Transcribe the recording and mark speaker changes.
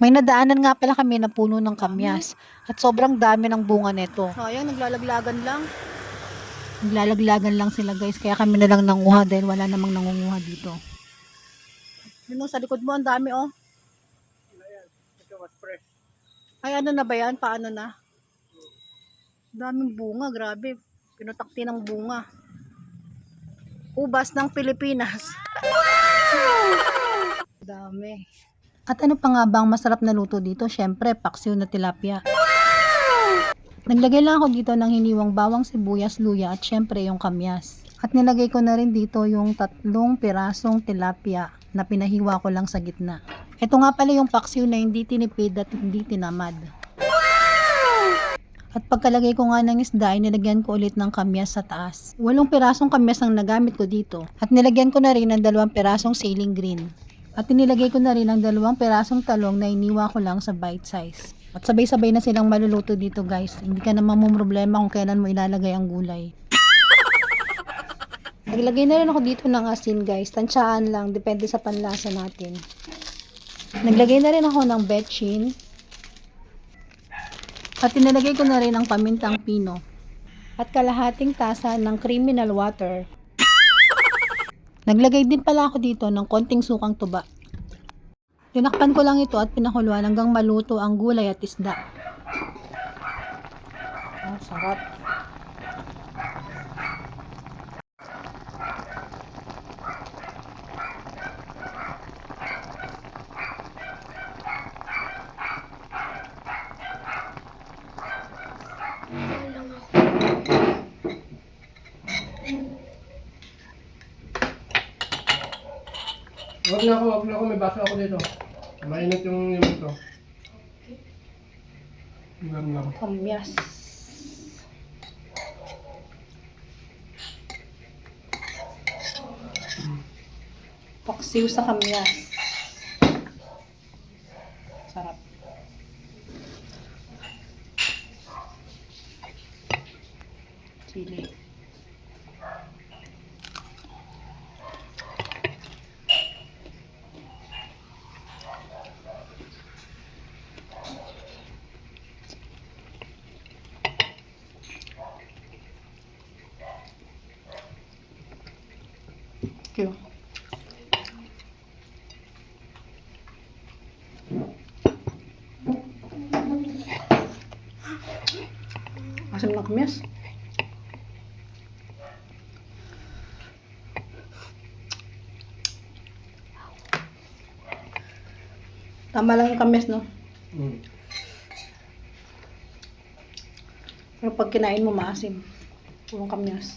Speaker 1: May nadaanan nga pala kami na puno ng kamyas at sobrang dami ng bunga nito. Sayang, naglalaglagan lang. Naglalaglagan lang sila guys, kaya kami na lang nanguha dahil wala namang nangunguha dito. Yun sa likod mo, ang dami oh.
Speaker 2: Ito was fresh.
Speaker 1: Ay ano na ba yan? Paano na? Daming bunga, grabe. Pinutakti ng bunga. Ubas ng Pilipinas. Dami. At ano pa nga ba ang masarap na luto dito? Syempre, paksiw na tilapia. Naglagay lang ako dito ng hiniwang bawang, sibuyas, luya at syempre yung kamyas. At nilagay ko na rin dito yung 3 pirasong tilapia na pinahiwa ko lang sa gitna. Ito nga pala yung paksiw na hindi tinipid at hindi tinamad. At pagkalagay ko nga ng isda ay nilagyan ko ulit ng kamyas sa taas. 8 pirasong kamyas ang nagamit ko dito. At nilagyan ko na rin ng 2 pirasong ceiling green. At inilagay ko na rin ang 2 pirasong talong na iniwa ko lang sa bite size. At sabay-sabay na silang maluluto dito guys. Hindi ka na mamumroblema kung kailan mo ilalagay ang gulay. Naglagay na rin ako dito ng asin guys. Tansyaan lang, depende sa panlasa natin. Naglagay na rin ako ng betchin. At inilagay ko na rin ang pamintang pino. At kalahating tasa ng criminal water. Naglagay din pala ako dito ng konting sukang tuba. Tinakpan ko lang ito at pinakuluan hanggang maluto ang gulay at isda. Sarap.
Speaker 2: Huwag na ako. May baso ako dito. Mainit yung ito. Lang.
Speaker 1: Kamyas. Paksiw sa kamyas. Sarap. Chili. Thank you. Asam ng kamyas. Tama lang yung kamyas, no? Pero pag kinain mo, maasim. Purong kamyas.